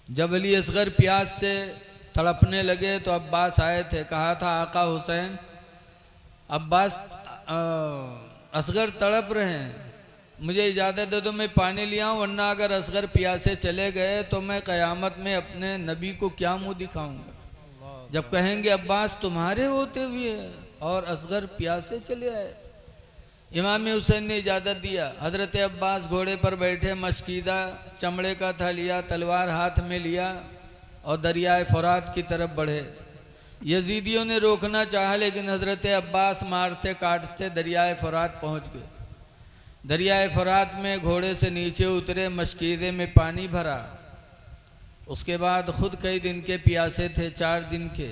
जब अली असगर प्यास से तड़पने लगे तो अब्बास आए थे, कहा था आका हुसैन, अब्बास असगर तड़प रहे हैं, मुझे इजाज़त दे दो मैं पानी ले आऊँ, वरना अगर असगर प्यासे चले गए तो मैं क़यामत में अपने नबी को क्या मुंह दिखाऊंगा। जब कहेंगे अब्बास तुम्हारे होते हुए और असगर प्यासे चले आए। इमाम हुसैन ने इजाज़त दिया। हज़रत अब्बास घोड़े पर बैठे, मशकीदा चमड़े का था लिया, तलवार हाथ में लिया और दरियाए फ़ुरात की तरफ बढ़े। यजीदियों ने रोकना चाहा लेकिन हज़रत अब्बास मारते काटते दरियाए फ़ुरात पहुँच गए। दरियाए फ़ुरात में घोड़े से नीचे उतरे, मशकीदे में पानी भरा। उसके बाद ख़ुद कई दिन के प्यासे थे, 4 दिन के,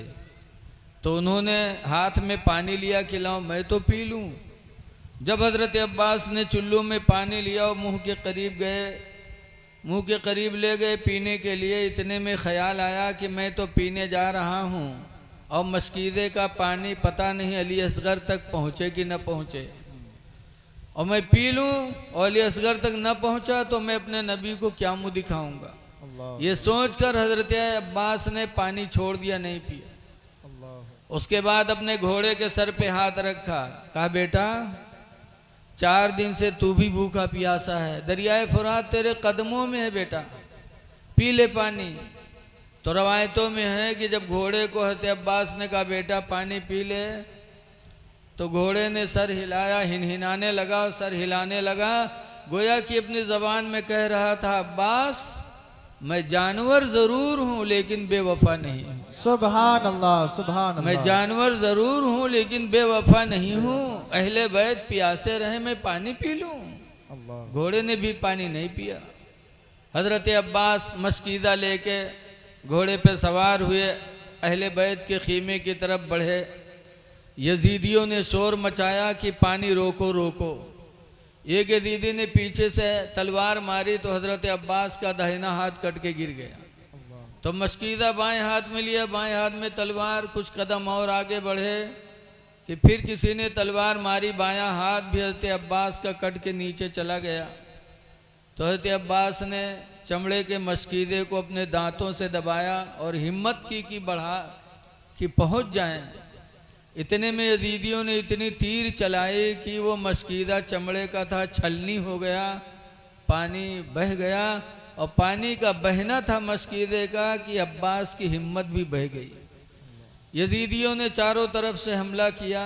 तो उन्होंने हाथ में पानी लिया कि लाओ मैं तो पी लूँ। जब हज़रत अब्बास ने चुल्लू में पानी लिया और मुँह के करीब गए, मुँह के करीब ले गए पीने के लिए, इतने में ख़याल आया कि मैं तो पीने जा रहा हूँ और मशकीदे का पानी पता नहीं अली असगर तक पहुँचे कि न पहुँचे, और मैं पी लूँ और अली असगर तक न पहुँचा तो मैं अपने नबी को क्या मुँह दिखाऊँगा। ये सोचकर हज़रत अब्बास ने पानी छोड़ दिया, नहीं पिया। उसके बाद अपने घोड़े के सर पे हाथ रखा, कहा बेटा 4 दिन से तू भी भूखा प्यासा है, दरियाए फ़ुरात तेरे कदमों में है बेटा, पी ले पानी। तो रवायतों में है कि जब घोड़े को हज़रत अब्बास ने कहा बेटा पानी पी ले, तो घोड़े ने सर हिलाया, हिनहिनाने लगा और सर हिलाने लगा, गोया कि अपनी ज़बान में कह रहा था अब्बास मैं जानवर ज़रूर हूँ लेकिन बेवफा नहीं हूँ। सुभान अल्लाह, सुभान अल्लाह। मैं जानवर ज़रूर हूँ लेकिन बेवफा नहीं हूँ। अहले बैत प्यासे रहे मैं पानी पी लूँ। घोड़े ने भी पानी नहीं पिया। हज़रत अब्बास मशकीदा लेके घोड़े पे सवार हुए, अहले बैत के खीमे की तरफ बढ़े। यजीदियों ने शोर मचाया कि पानी रोको रोको। एक यजीदी ने पीछे से तलवार मारी तो हज़रत अब्बास का दाहिना हाथ कट के गिर गया। तो मशकीदा बाएं हाथ में लिया, बाएं हाथ में तलवार, कुछ कदम और आगे बढ़े कि फिर किसी ने तलवार मारी, बायां हाथ भी हज़रत अब्बास का कट के नीचे चला गया। तो हज़रत अब्बास ने चमड़े के मशकीदे को अपने दांतों से दबाया और हिम्मत की कि बढ़ा कि पहुंच जाएं। इतने में यजीदियों ने इतनी तीर चलाई कि वो मशकीदा चमड़े का था, छलनी हो गया, पानी बह गया, और पानी का बहना था मशकीदे का कि अब्बास की हिम्मत भी बह गई। यजीदियों ने चारों तरफ से हमला किया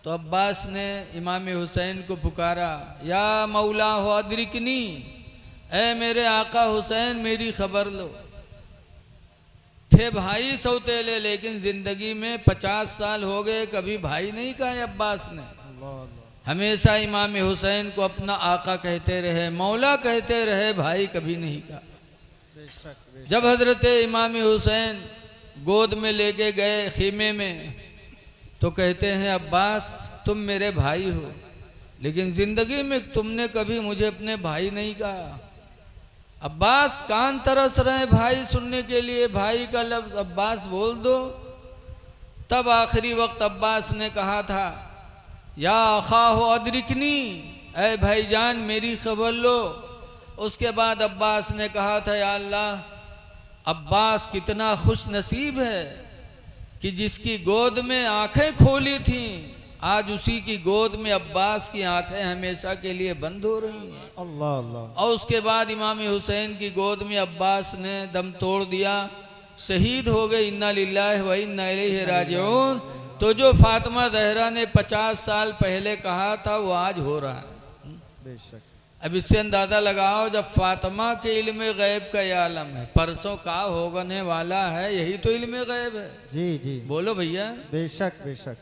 तो अब्बास ने इमाम हुसैन को पुकारा, या मौला हो अदरिकनी, ऐ मेरे आका हुसैन मेरी खबर लो। थे भाई सौतेले लेकिन ज़िंदगी में 50 साल हो गए, कभी भाई नहीं कहा अब्बास ने। हमेशा इमाम हुसैन को अपना आका कहते रहे, मौला कहते रहे, भाई कभी नहीं कहा। जब हज़रत इमाम हुसैन गोद में लेके गए खीमे में तो कहते हैं अब्बास तुम मेरे भाई हो, लेकिन ज़िंदगी में तुमने कभी मुझे अपने भाई नहीं कहा। अब्बास कान तरस रहे भाई सुनने के लिए, भाई का लफ्ज़ अब्बास बोल दो। तब आखिरी वक्त अब्बास ने कहा था, या अखा हो अदरिकनी, ऐ भाईजान मेरी खबर लो। उसके बाद अब्बास ने कहा था, या अल्लाह अब्बास कितना खुश नसीब है कि जिसकी गोद में आंखें खोली थीं, आज उसी की गोद में अब्बास की आंखें हमेशा के लिए बंद हो रही हैं। अल्लाह अल्लाह। और उसके बाद इमाम हुसैन की गोद में अब्बास ने दम तोड़ दिया, शहीद हो गए। इन्ना लिल्लाहि व इन्ना इलैहि राजिऊन। तो जो फातिमा ज़हरा ने 50 साल पहले कहा था वो आज हो रहा है। बेशक। अब इससे अंदाज़ा लगाओ, जब फातिमा के इल्म गैब का यह आलम है, परसों का होने वाला है, यही तो इल्म गैब है। जी जी। बोलो भैया। बेशक बेशक।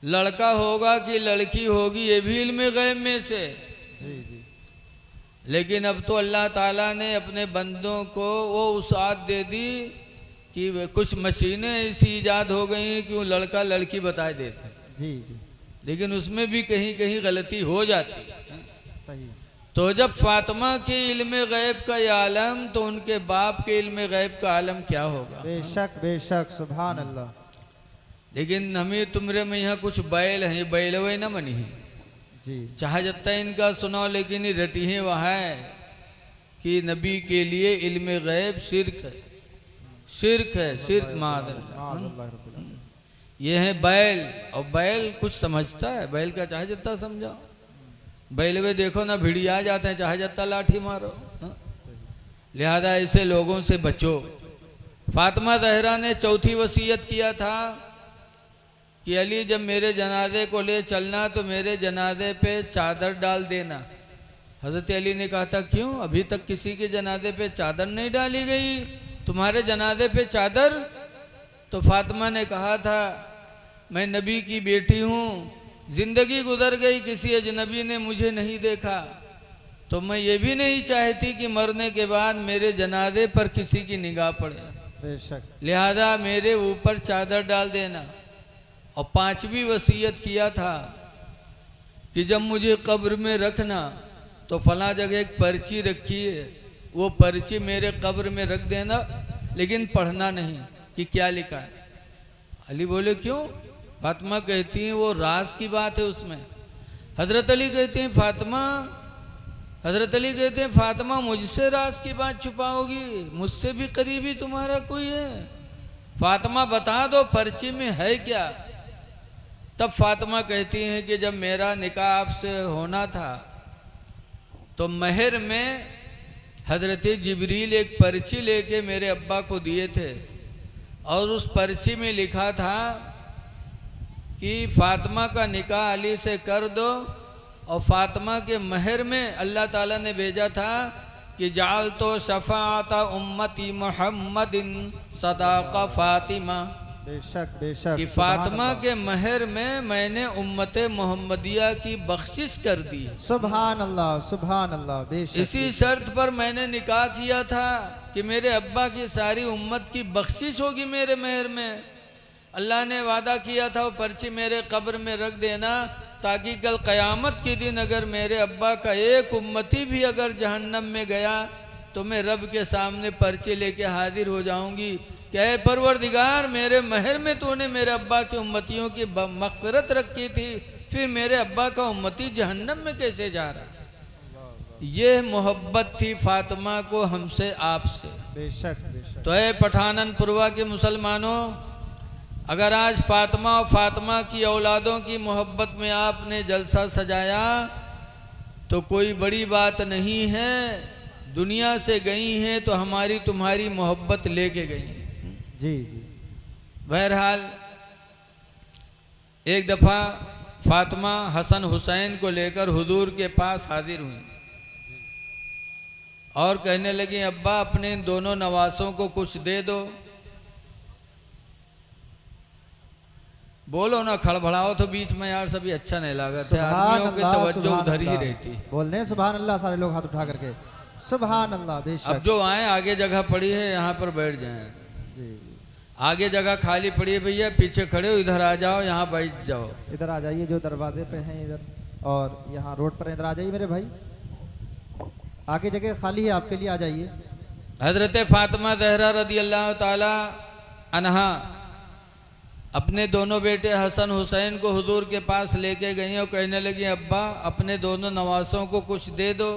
लड़का होगा कि लड़की होगी ये भी इल्म गैब में से। जी जी। लेकिन अब तो अल्लाह ताला ने अपने बंदों को वो वसाअत दे दी कि कुछ मशीनें ऐसी ईजाद हो गई हैं कि वो लड़का लड़की बताए देते। जी जी। लेकिन उसमें भी कहीं कहीं गलती हो जाती है। सही। तो जब फातिमा के इल्म गैब का ये आलम, तो उनके बाप के इल्म गैब का आलम क्या होगा। बेशक बेशक। सुभान अल्लाह। लेकिन हमें तुमरे में यहाँ कुछ बैल हैं, ये बैल वे न मनी है जी। चाहे जत्ता इनका सुनाओ, लेकिन ये रटी है वह है कि नबी के लिए इल्म गैब शिर्क है, शिर्क है, शिर्क माज़अल्लाह। माज़अल्लाह रब्बुल आलमीन। ये है बैल, और बैल कुछ समझता है? बैल का चाहे जितना समझाओ, बैल वे देखो ना भिड़िया जाते हैं, चाहे जितना लाठी मारो। लिहाजा ऐसे लोगों से बचो। फातिमा ज़हरा ने चौथी वसीयत किया था कि अली जब मेरे जनाजे को ले चलना तो मेरे जनाजे पे चादर डाल देना। हज़रत अली ने कहा था क्यों, अभी तक किसी के जनाजे पे चादर नहीं डाली गई, तुम्हारे जनाजे पे चादर? तो फातिमा ने कहा था मैं नबी की बेटी हूँ, ज़िंदगी गुजर गई, किसी अजनबी ने मुझे नहीं देखा, तो मैं ये भी नहीं चाहती कि मरने के बाद मेरे जनाजे पर किसी की निगाह पड़े, बेशक। लिहाजा मेरे ऊपर चादर डाल देना। और पांचवी वसीयत किया था कि जब मुझे कब्र में रखना तो फला जगह एक पर्ची रखी है, वो पर्ची मेरे कब्र में रख देना, लेकिन पढ़ना नहीं कि क्या लिखा है। अली बोले क्यों? फातिमा कहती हैं वो राज की बात है उसमें। हजरत अली कहते हैं फातिमा, हजरत अली कहते हैं फातिमा मुझसे राज की बात छुपाओगी? मुझसे भी करीबी तुम्हारा कोई है? फातिमा बता दो पर्ची में है क्या? तब फातिमा कहती हैं कि जब मेरा निकाह आपसे होना था तो महर में हजरत जिब्रील एक पर्ची लेके मेरे अब्बा को दिए थे, और उस पर्ची में लिखा था कि फातिमा का निकाह अली से कर दो, और फातिमा के महर में अल्लाह ताला ने भेजा था कि जाल तो शफाता उम्मती मोहम्मदिन सदाका फातिमा, बेशक बेशक। कि फातिमा के महर में मैंने उम्मत मोहम्मदिया की बख्शिश कर दी। सुभान अल्लाह, सुभान अल्लाह। बेशक। इसी शर्त पर मैंने निकाह किया था कि मेरे अब्बा की सारी उम्मत की बख्शिश होगी मेरे महर में। अल्लाह ने वादा किया था वो पर्ची मेरे कब्र में रख देना, ताकि कल क़यामत के दिन अगर मेरे अब्बा का एक उम्मती भी अगर जहन्नम में गया तो मैं रब के सामने पर्ची लेके हाजिर हो जाऊंगी कि ऐ परवरदिगार, मेरे महर में तूने मेरे अब्बा के उम्मतियों की मग़फ़िरत रखी थी, फिर मेरे अब्बा का उम्मती जहन्नम में कैसे जा रहा? ये मोहब्बत थी फातिमा को हमसे, आपसे। बेशक बेशक। तो ऐ पठाननपुरवा के मुसलमानों, अगर आज फातिमा और फातिमा की औलादों की मोहब्बत में आपने जलसा सजाया तो कोई बड़ी बात नहीं है। दुनिया से गई हैं तो हमारी तुम्हारी मोहब्बत लेके गई। जी जी। बहरहाल एक दफ़ा फातिमा हसन हुसैन को लेकर हुजूर के पास हाजिर हुई और कहने लगी अब्बा अपने इन दोनों नवासों को कुछ दे दो। बोलो ना, खड़बड़ाओ तो बीच में यार, सभी अच्छा नहीं लगा। आदमियों की तवज्जो उधर ही रहती। बोल दें सुभान अल्लाह सारे लोग हाथ उठा करके, सुभान अल्लाह। बेशक। अब जो आए आगे जगह पड़ी है यहाँ पर बैठ जाएं। आगे जगह खाली पड़ी है भैया, पीछे खड़े हो, इधर आ जाओ, यहाँ बैठ जाओ। इधर आ जाइए जो दरवाजे पे हैं इधर, और यहाँ रोड पर इधर आ जाइए मेरे भाई, आगे जगह खाली है आपके लिए, आ जाइए। हजरत फातिमा ज़हरा रदी अल्लाह ताला अन्हा अपने दोनों बेटे हसन हुसैन को हुजूर के पास लेके गई और कहने लगी अब्बा अपने दोनों नवासों को कुछ दे दो।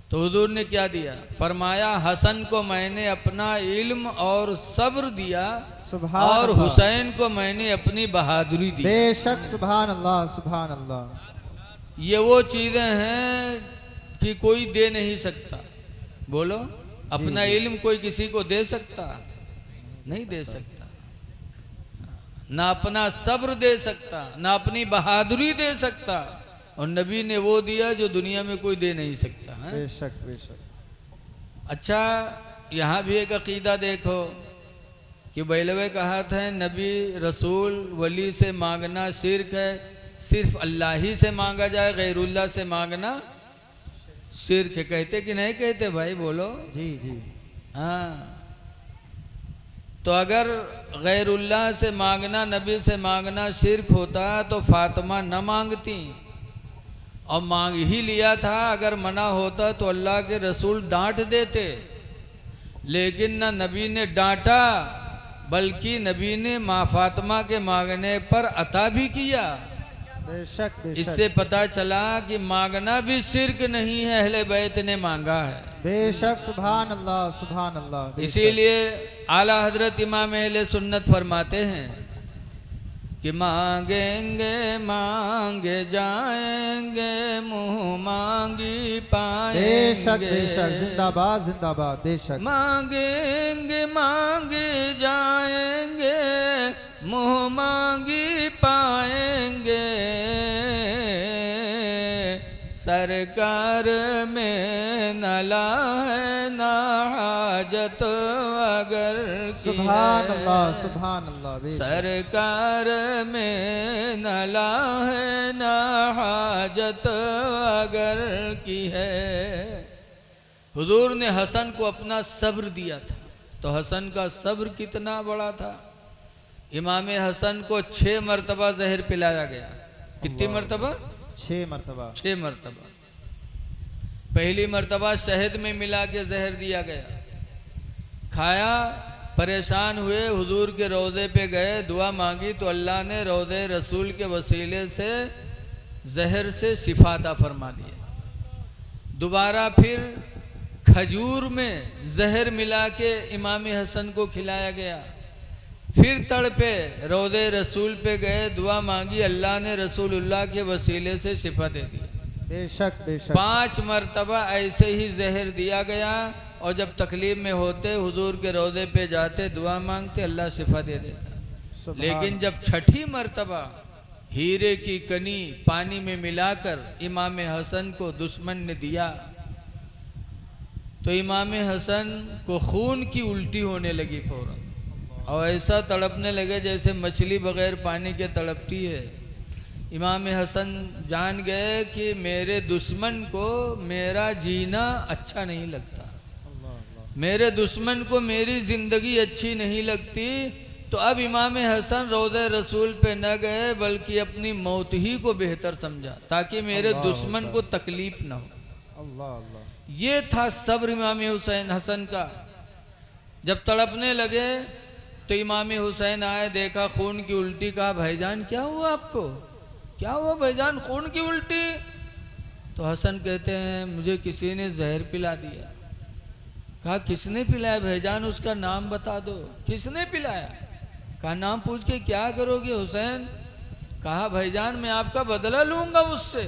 तो हुजूर ने क्या दिया? फरमाया हसन को मैंने अपना इल्म और सब्र दिया, और हुसैन को मैंने अपनी बहादुरी दी। बेशक, सुभान अल्लाह, सुभान अल्लाह। ये वो चीज़ें हैं कि कोई दे नहीं सकता। बोलो, अपना इल्म कोई किसी को दे सकता? नहीं दे सकता। ना अपना सब्र दे सकता, ना अपनी बहादुरी दे सकता, और नबी ने वो दिया जो दुनिया में कोई दे नहीं सकता है? बेशक बेशक। अच्छा, यहाँ भी एक अकीदा देखो कि बैलवे कहा था नबी रसूल वली से मांगना शिर्क है, सिर्फ अल्लाह ही से मांगा जाए, गैरुल्लाह से मांगना शिर्क है। कहते कि नहीं कहते भाई? बोलो। जी जी। हाँ, तो अगर गैरुल्लाह से मांगना, नबी से मांगना शिर्क होता तो फातिमा न मांगती, और मांग ही लिया था। अगर मना होता तो अल्लाह के रसूल डांट देते, लेकिन न नबी ने डांटा बल्कि नबी ने माँ फातिमा के मांगने पर अता भी किया। बेशक बेशक इससे पता चला कि मांगना भी शिर्क नहीं है, अहले बैत ने मांगा है। बेशक सुभान अल्लाह सुभान अल्लाह। बेशक। इसीलिए आला हजरत इमाम अहले सुन्नत फरमाते हैं कि मांगेंगे मांगे जाएंगे, मुंह मांगी पाएंगे। बेशक बेशक जिंदाबाद जिंदाबाद। बेशक मांगेंगे मांगे जाएंगे, मुंह मांगी पाएंगे। सरकार में नला है ना हाजत अगर की सुभान है। अल्लाह सुभान अल्लाह। बेशक सरकार में नला है ना हाजत अगर की है। हुजूर ने हसन को अपना सब्र दिया था, तो हसन का सब्र कितना बड़ा था। इमाम हसन को 6 मरतबा जहर पिलाया गया। कितनी मरतबा? 6 मरतबा। 6 मरतबा। पहली मरतबा शहद में मिला के जहर दिया गया, खाया, परेशान हुए, हुजूर के रोज़े पे गए, दुआ मांगी तो अल्लाह ने रोज़े रसूल के वसीले से जहर से शिफा अता फरमा दिया। दोबारा फिर खजूर में जहर मिला के इमाम हसन को खिलाया गया। फिर तड़पे, रोज़े रसूल पे गए, दुआ मांगी, अल्लाह ने रसूलुल्लाह के वसीले से शिफा दे दी। बेशक बेशक 5 मरतबा ऐसे ही जहर दिया गया, और जब तकलीफ में होते हुजूर के रोज़े पे जाते, दुआ मांगते, अल्लाह शिफा दे देता। सुभान। लेकिन जब 6ठी मरतबा हीरे की कनी पानी में मिलाकर इमाम हसन को दुश्मन ने दिया, तो इमाम हसन को खून की उल्टी होने लगी फौरन, और ऐसा तड़पने लगे जैसे मछली बगैर पानी के तड़पती है। इमाम हसन जान गए कि मेरे दुश्मन को मेरा जीना अच्छा नहीं लगता, मेरे दुश्मन को मेरी ज़िंदगी अच्छी नहीं लगती। तो अब इमाम हसन रोज़े रसूल पे न गए, बल्कि अपनी मौत ही को बेहतर समझा, ताकि मेरे दुश्मन को तकलीफ न हो। अल्लाह अल्लाह। ये था सब्र इमाम हुसैन हसन का। जब तड़पने लगे तो इमाम हुसैन आए, देखा खून की उल्टी, कहा भाईजान क्या हुआ आपको, क्या हुआ भाईजान, खून की उल्टी? तो हसन कहते हैं मुझे किसी ने जहर पिला दिया। कहा किसने पिलाया भाईजान, उसका नाम बता दो। किसने पिलाया? कहा नाम पूछ के क्या करोगे हुसैन? कहा भाईजान मैं आपका बदला लूंगा उससे।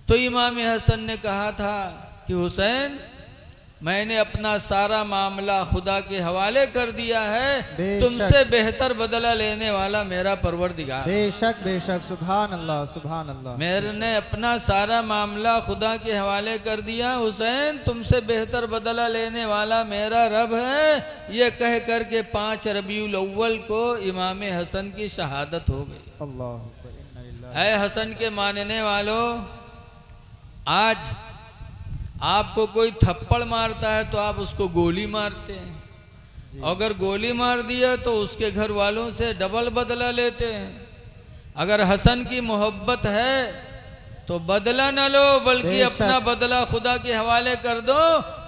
तो इमाम हसन ने कहा था कि हुसैन मैंने अपना सारा मामला खुदा के हवाले कर दिया है, तुमसे बेहतर बदला लेने वाला मेरा परवरदिगार। बेशक बेशक सुभान अल्लाह सुभान अल्लाह। मैंने अपना सारा मामला खुदा के हवाले कर दिया, हुसैन तुमसे बेहतर बदला लेने वाला मेरा रब है। ये कह कर के 5 रबीउल अव्वल को इमाम हसन की शहादत हो गई। अल्लाह। है हसन के मानने वालों, आज आपको कोई थप्पड़ मारता है तो आप उसको गोली मारते हैं, अगर गोली मार दिया तो उसके घर वालों से डबल बदला लेते हैं। अगर हसन की मोहब्बत है तो बदला न लो, बल्कि अपना बदला खुदा के हवाले कर दो,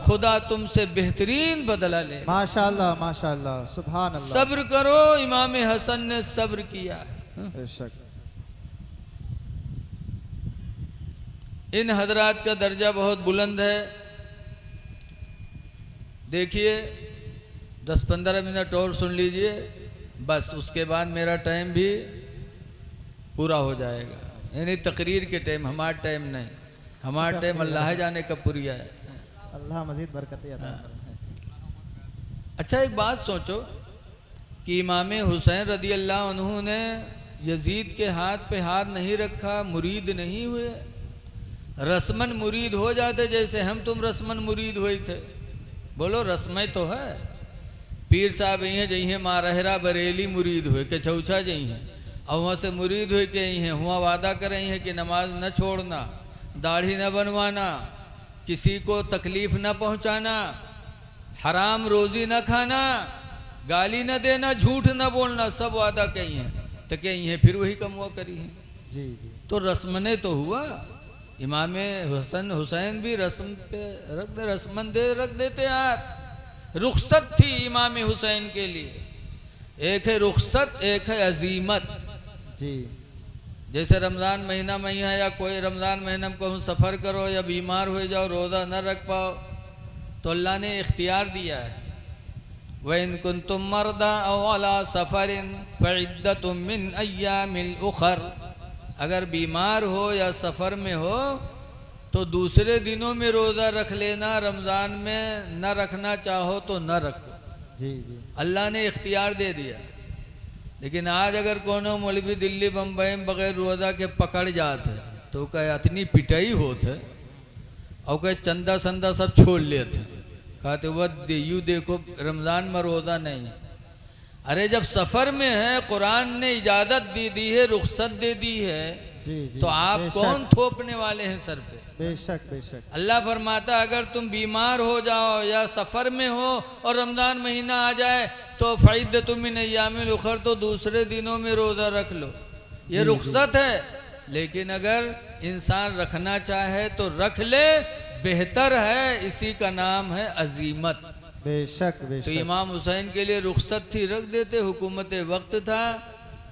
खुदा तुमसे बेहतरीन बदला ले। माशाअल्लाह माशाअल्लाह सुभान अल्लाह। सब्र करो, इमाम हसन ने सब्र किया। बेशक इन हजरात का दर्जा बहुत बुलंद है। देखिए 10-15 मिनट और सुन लीजिए, बस उसके बाद मेरा टाइम भी पूरा हो जाएगा। यानी तकरीर के टाइम, हमारा टाइम नहीं, हमारा टाइम अल्लाह जाने कब पूरी है। अल्लाह मजीद बरकतें अता फरमाए। अच्छा एक बात सोचो कि इमाम हुसैन रदी अल्लाह अन्हु ने यजीद के हाथ पे हाथ नहीं रखा, मुरीद नहीं हुए, रस्मन मुरीद हो जाते जैसे हम तुम रस्मन मुरीद हुए थे। बोलो रस्में तो है, पीर साहब यही हैं जही हैं, मारहरा बरेली मुरीद हुए के चौछा जही हैं, और वहाँ से मुरीद हुए के यही हैं, हुआ वादा कर रही हैं कि नमाज न छोड़ना, दाढ़ी न बनवाना, किसी को तकलीफ़ न पहुँचाना, हराम रोज़ी न खाना, गाली न देना, झूठ न बोलना, सब वादा कही हैं। तो कही हैं फिर वही कम हुआ करी हैं। जी जी तो रस्मने तो हुआ। इमाम हसन हुसैन भी रस्म पे रस्मन दे रख देते हाथ। रुखसत थी इमाम हुसैन के लिए, एक है रुखसत, एक है अजीमत। जी जैसे रमज़ान महीना में है या कोई रमज़ान महीना में कहूँ सफ़र करो या बीमार हो जाओ रोज़ा न रख पाओ तो अल्लाह ने इख्तियार दिया है, वइन कुन्तुम मर्दा औ अला सफ़रिन फ़इद्दतुम मिन अय्यामिल उखर, अगर बीमार हो या सफ़र में हो तो दूसरे दिनों में रोज़ा रख लेना, रमज़ान में न रखना चाहो तो न रखो। जी जी अल्लाह ने इख्तियार दे दिया। लेकिन आज अगर कोनो मौलवी दिल्ली बम्बई में बगैर रोज़ा के पकड़ जाते तो कहे इतनी पिटाई होते और कहे चंदा संदा सब छोड़ लेते, कहते वह यू देखो रमज़ान में रोज़ा नहीं। अरे जब सफ़र में है कुरान ने इजाज़त दी है, रुख्सत दे दी है, जी जी तो आप बेशक, कौन थोपने वाले हैं सर पे। बेशक बेशक। अल्लाह फरमाता अगर तुम बीमार हो जाओ या सफ़र में हो और रमज़ान महीना आ जाए तो फ़इद्दतुम मिन अय्यामिल उखर, तो दूसरे दिनों में रोज़ा रख लो, ये रुख्सत है। लेकिन अगर इंसान रखना चाहे तो रख ले, बेहतर है, इसी का नाम है अजीमत। बेशक तो बेशक। इमाम हुसैन के लिए रुख्सत थी, रख देते, हुकूमत वक्त था,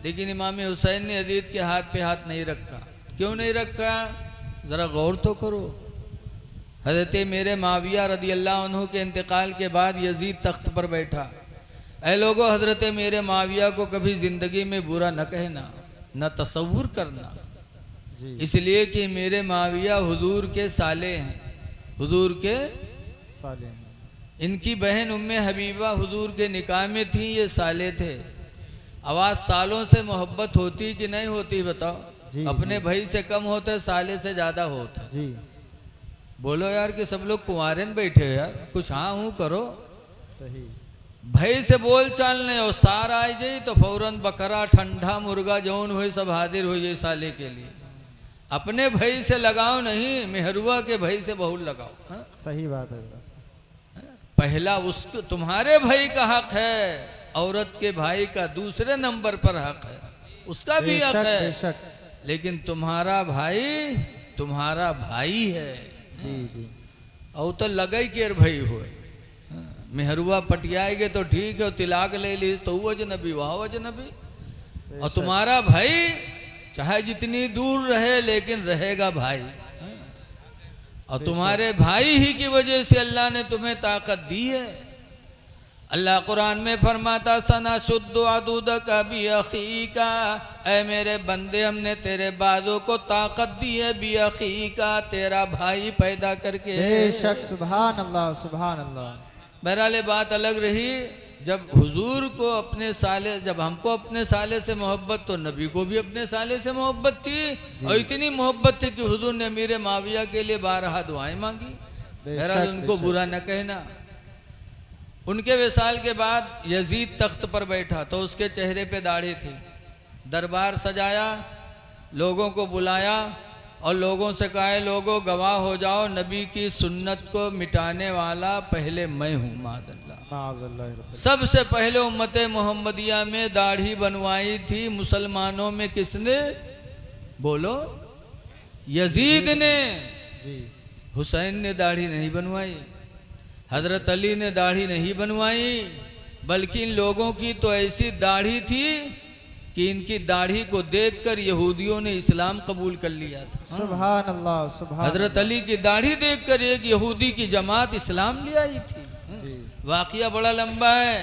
लेकिन इमाम हुसैन ने यजीद के हाथ पे हाथ नहीं रखा। क्यों नहीं रखा, ज़रा गौर तो करो। हज़रत मेरे माविया रदी अल्लाह अन्हु के इंतकाल के बाद यजीद तख्त पर बैठा। ऐ लोगों, हज़रत मेरे माविया को कभी ज़िंदगी में बुरा न कहना, न तसव्वुर करना, जी इसलिए कि मेरे माविया हुजूर के साले हैं, हुजूर के साले हैं। इनकी बहन उम्मे हबीबा हुजूर के निकाह में थी, ये साले थे। आवाज़ सालों से मोहब्बत होती कि नहीं होती बताओ। जी, अपने जी। भाई से कम होते, साले से ज़्यादा होता। जी बोलो यार कि सब लोग कुंवारे में बैठे हो यार, कुछ हाँ हूँ करो। सही। भाई से बोल चाल नहीं, और सार आ जाई तो फौरन बकरा ठंडा मुर्गा जौन हुए सब हाजिर हो जाए साले के लिए। अपने भाई से लगाओ नहीं, मेहरुआ के भाई से बहुत लगाओ। हाँ? सही बात है। पहला उसको तुम्हारे भाई का हक है, औरत के भाई का दूसरे नंबर पर हक है, उसका भी हक बेशक है, बेशक। लेकिन तुम्हारा भाई है। जी जी और तो लगई केर भाई हो, मेहरुआ पटियाएगे तो ठीक है, तिलाक ले ली तो वो अजनबी वह अजनबी। और तुम्हारा भाई चाहे जितनी दूर रहे लेकिन रहेगा भाई। और तुम्हारे भाई ही की वजह से अल्लाह ने तुम्हें ताकत दी है। अल्लाह कुरान में फरमाता सना शुद्ध अदूद का भी अखीका, ऐ मेरे बंदे हमने तेरे बाजों को ताकत दी है, भी अखीका, तेरा भाई पैदा करके। बेशक। सुभान अल्लाह सुभान अल्लाह। बहरहाल बात अलग रही, जब हुजूर को अपने साले, जब हमको अपने साले से मोहब्बत तो नबी को भी अपने साले से मोहब्बत थी, और इतनी मोहब्बत थी कि हुजूर ने अमीर माविया के लिए 12 दुआएं मांगी। बहरहाल उनको बुरा न कहना। उनके विसाल के बाद यजीद तख्त पर बैठा तो उसके चेहरे पे दाढ़ी थी। दरबार सजाया, लोगों को बुलाया और लोगों से कहा लोगों गवाह हो जाओ, नबी की सुन्नत को मिटाने वाला पहले मैं हूँ। माज़अल्लाह। सबसे पहले उम्मत मोहम्मदिया में दाढ़ी बनवाई थी मुसलमानों में किसने, बोलो, यजीद ने। जी हुसैन ने दाढ़ी नहीं बनवाई, हजरत अली ने दाढ़ी नहीं बनवाई, बल्कि इन लोगों की तो ऐसी दाढ़ी थी कि इनकी दाढ़ी को देखकर यहूदियों ने इस्लाम कबूल कर लिया था। सुभान अल्लाह सुभान। हजरत अली की दाढ़ी देखकर एक यहूदी की जमात इस्लाम ले आई थी। जी वाक़या बड़ा लंबा है,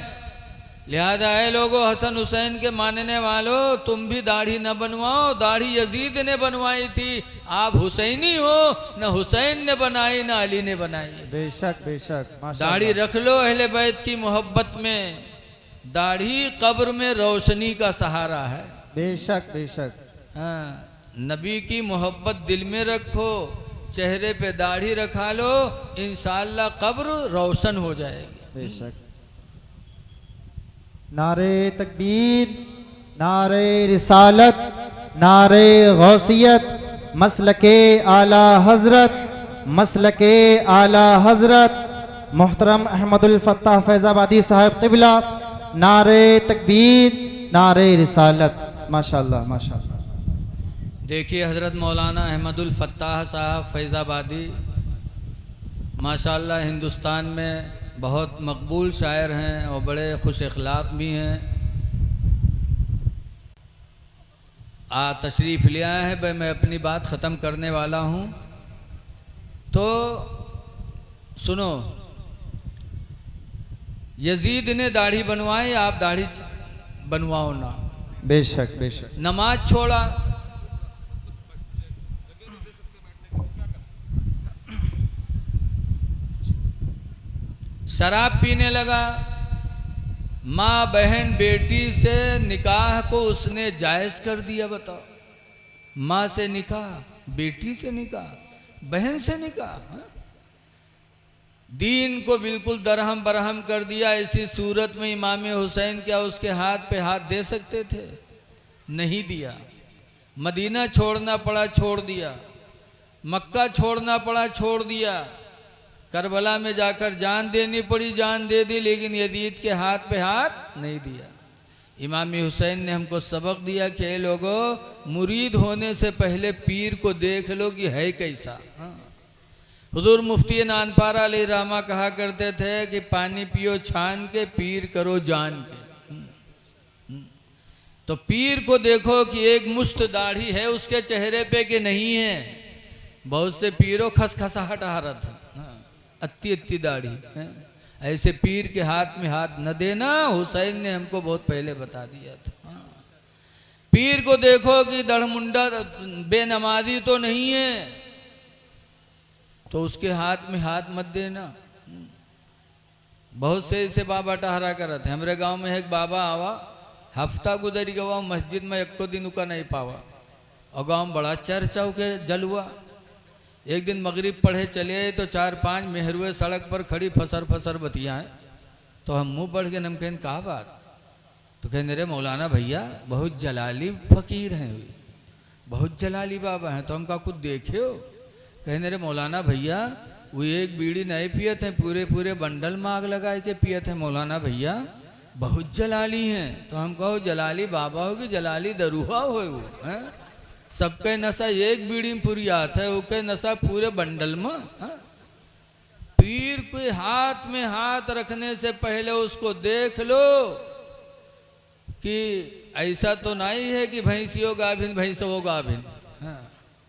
लिहाजा है लोगों, हसन हुसैन के मानने वालों, तुम भी दाढ़ी न बनवाओ, दाढ़ी यजीद ने बनवाई थी। आप हुसैनी हो, न हुसैन ने बनाई न अली ने बनाई। बेशक बेशक। दाढ़ी रख लो अहले बैत की मोहब्बत में। दाढ़ी कब्र में रोशनी का सहारा है। बेशक बेशक। हाँ, नबी की मोहब्बत दिल में रखो, चेहरे पे दाढ़ी रखा लो, इंशाअल्लाह कब्र रोशन हो जाएगी। बेशक। नारे तकबीर, नारे रिसालत, नारे गौसियत, मसलके आला हजरत, मसलके आला हजरत मोहतरम अहमदुल फत्ताह फैज़ाबादी साहब क़िबला। नारे तकबीर, नारे रिसालत। माशाअल्लाह माशाअल्लाह। देखिए हज़रत मौलाना अहमदुल फत्ताह साहब फैज़ाबादी माशाअल्लाह हिंदुस्तान में बहुत मकबूल शायर हैं और बड़े खुश अखलाक भी हैं। तशरीफ़ ले आया है। भाई मैं अपनी बात ख़त्म करने वाला हूँ। तो सुनो, यजीद ने दाढ़ी बनवाई, आप दाढ़ी बनवाओ ना। बेशक बेशक। नमाज छोड़ा, शराब पीने लगा, माँ बहन बेटी से निकाह को उसने जायज़ कर दिया। बताओ, माँ से निकाह, बेटी से निकाह, बहन से निकाह, हाँ? दीन को बिल्कुल दरहम बरहम कर दिया। इसी सूरत में इमाम हुसैन क्या उसके हाथ पे हाथ दे सकते थे? नहीं दिया। मदीना छोड़ना पड़ा, छोड़ दिया। मक्का छोड़ना पड़ा, छोड़ दिया। करबला में जाकर जान देनी पड़ी, जान दे दी, लेकिन यजीद के हाथ पे हाथ नहीं दिया। इमाम हुसैन ने हमको सबक दिया कि ये लोगों, मुरीद होने से पहले पीर को देख लो कि है कैसा। हाँ। हुजूर मुफ्ती नानपारा अली रहमा कहा करते थे कि पानी पियो छान के, पीर करो जान के। तो पीर को देखो कि एक मुश्त दाढ़ी है उसके चेहरे पे कि नहीं है। बहुत से पीरों खसखसाहट हारत है, अत्ती अत्ती दाढ़ी है। ऐसे पीर के हाथ में हाथ न देना, हुसैन ने हमको बहुत पहले बता दिया था। पीर को देखो कि दड़मुंडा बेनमाजी तो नहीं है, तो उसके हाथ में हाथ मत देना। बहुत से ऐसे बाबा टहरा करते हैं। हमारे गांव में एक बाबा आवा, हफ्ता गुजरी गवा, मस्जिद में एको दिन उका नहीं पावा, और गांव में बड़ा चर्चा के जल हुआ। एक दिन मगरिब पढ़े चले तो 4-5 मेहरुए सड़क पर खड़ी फसर फसर बतियाएं। तो हम मुंह बढ़ के नमकीन कहा बात, तो कहने रे मौलाना भैया बहुत जलाली फ़कीर हैं, बहुत जलाली बाबा हैं। तो हम कहा कुछ देखे हो? कहने रे मौलाना भैया वो एक बीड़ी नहीं पिए थे, पूरे पूरे बंडल में आग लगाए के पिए थे मौलाना भैया, बहुत जलाली हैं। तो हम कहो जलाली बाबा होगी, जलाली दरूहा हो वो हैं? सबके नशा एक बीड़ी में पूरी आत है, ओके नशा पूरे बंडल में। हाँ? पीर के हाथ में हाथ रखने से पहले उसको देख लो कि ऐसा तो नहीं है कि भैंसियों गाभिन भैंसों गाभिन। हाँ?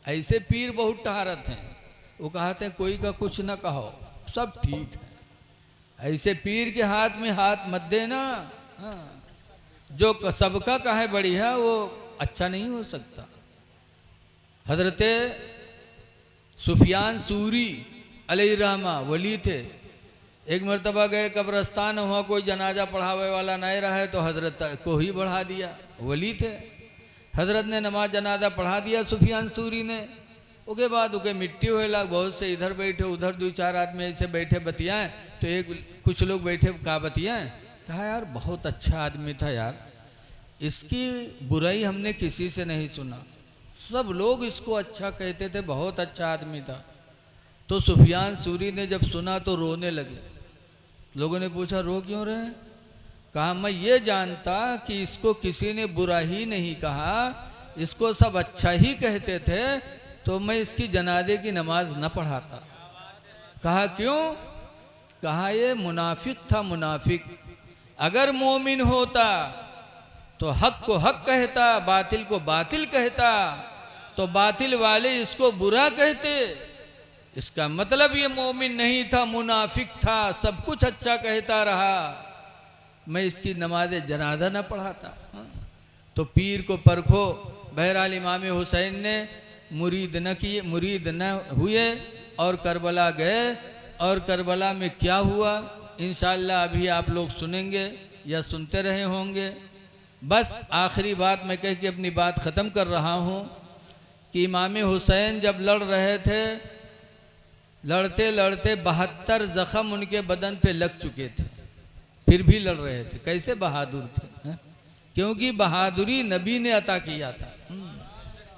ऐसे पीर बहुत टहारत हैं, वो कहते हैं कोई का कुछ ना कहो, सब ठीक है। ऐसे पीर के हाथ में हाथ मत देना। हाँ? जो सबका कहे बढ़िया वो अच्छा नहीं हो सकता। हजरत सुफियान सूरी अलैहिर्रहमा वली थे। एक मरतबा गए कब्रस्तान, वहाँ कोई जनाजा पढ़ावे वाला नहीं रहे तो हजरत को ही बढ़ा दिया, वली थे। हजरत ने नमाज जनाजा पढ़ा दिया सुफियान सूरी ने। उसके बाद उके मिट्टी हुए लग, बहुत से इधर बैठे उधर 2-4 आदमी ऐसे बैठे बतियाएं। तो कुछ लोग बैठे कहा बतियाएं, कहा यार बहुत अच्छा आदमी था यार, इसकी बुराई हमने किसी से नहीं सुना, सब लोग इसको अच्छा कहते थे, बहुत अच्छा आदमी था। तो सुफियान सूरी ने जब सुना तो रोने लगे। लोगों ने पूछा रो क्यों रहे? कहा मैं ये जानता कि इसको किसी ने बुरा ही नहीं कहा, इसको सब अच्छा ही कहते थे, तो मैं इसकी जनाजे की नमाज न पढ़ाता। कहा क्यों? कहा ये मुनाफिक था, मुनाफिक। अगर मोमिन होता तो हक को हक कहता, बातिल को बातिल कहता, तो बातिल वाले इसको बुरा कहते। इसका मतलब ये मोमिन नहीं था, मुनाफिक था, सब कुछ अच्छा कहता रहा, मैं इसकी नमाज जनाजा न पढ़ाता। तो पीर को परखो। बहरहाल इमाम हुसैन ने मुरीद न हुए और करबला गए। और करबला में क्या हुआ इंशाअल्लाह अभी आप लोग सुनेंगे या सुनते रहे होंगे। बस आखिरी बात मैं कह के अपनी बात ख़त्म कर रहा हूँ कि इमाम हुसैन जब लड़ रहे थे, लड़ते लड़ते 72 ज़ख़म उनके बदन पे लग चुके थे, फिर भी लड़ रहे थे। कैसे बहादुर थे? है? क्योंकि बहादुरी नबी ने अता किया था।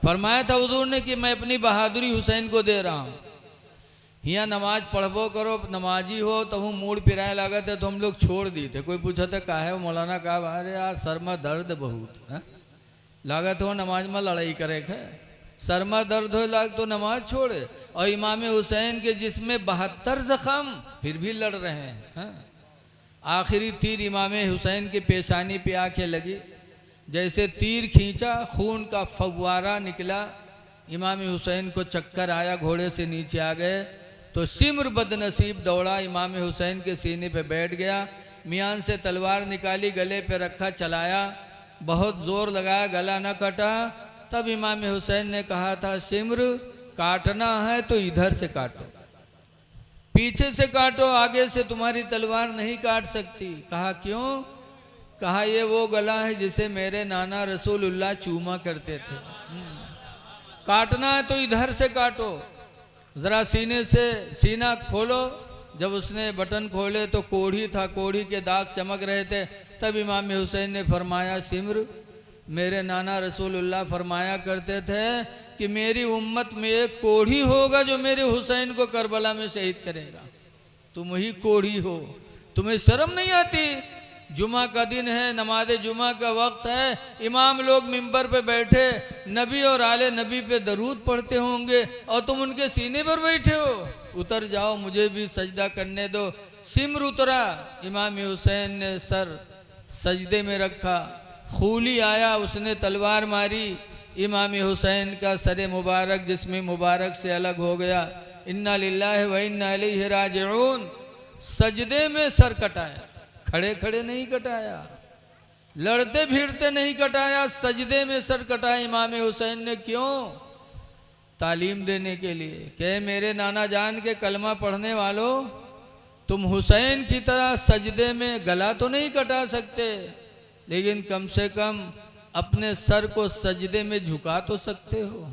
फरमाया था हुजूर ने कि मैं अपनी बहादुरी हुसैन को दे रहा हूँ। यहाँ नमाज पढ़बो करो, नमाजी हो तो हूँ मूड पिराए लगा थे तो हम लोग छोड़ दिए थे। कोई पूछा था का है मौलाना, कहा अरे यार सर में दर्द बहुत है, लागत हो नमाज में लड़ाई करे है, सर में दर्द हो लाग तो नमाज छोड़े। और इमाम हुसैन के जिसमें 72 ज़ख़म, फिर भी लड़ रहे हैं। आखिरी तीर इमाम हुसैन की पेशानी पे आके लगी। जैसे तीर खींचा, खून का फव्वारा निकला। इमाम हुसैन को चक्कर आया, घोड़े से नीचे आ गए। तो सिम्र बदनसीब दौड़ा, इमाम हुसैन के सीने पे बैठ गया, मियान से तलवार निकाली, गले पे रखा, चलाया, बहुत ज़ोर लगाया, गला न कटा। तब इमाम हुसैन ने कहा था, सिम्र काटना है तो इधर से काटो, पीछे से काटो, आगे से तुम्हारी तलवार नहीं काट सकती। कहा क्यों? कहा ये वो गला है जिसे मेरे नाना रसूलुल्लाह चूमा करते थे। काटना है तो इधर से काटो, ज़रा सीने से सीना खोलो। जब उसने बटन खोले तो कोढ़ी था, कोढ़ी के दाग चमक रहे थे। तब इमाम हुसैन ने फरमाया, सिम्र मेरे नाना रसूलुल्लाह फरमाया करते थे कि मेरी उम्मत में एक कोढ़ी होगा जो मेरे हुसैन को करबला में शहीद करेगा। तुम ही कोढ़ी हो, तुम्हें शर्म नहीं आती? जुमा का दिन है, नमाज जुमा का वक्त है, इमाम लोग मिंबर पे बैठे नबी और आले नबी पे दरूद पढ़ते होंगे और तुम उनके सीने पर बैठे हो। उतर जाओ, मुझे भी सजदा करने दो। सिम्र उतरा, इमाम हुसैन ने सर सजदे में रखा, खूली आया, उसने तलवार मारी, इमाम हुसैन का सर मुबारक जिस्म मुबारक से अलग हो गया। इन्ना लिल्लाहि व इन्ना इलैहि राजिऊन। सजदे में सर कटाया, खड़े खड़े नहीं कटाया, लड़ते भिड़ते नहीं कटाया, सजदे में सर कटाया इमाम हुसैन ने। क्यों? तालीम देने के लिए कि मेरे नाना जान के कलमा पढ़ने वालों, तुम हुसैन की तरह सजदे में गला तो नहीं कटा सकते, लेकिन कम से कम अपने सर को सजदे में झुका तो सकते हो।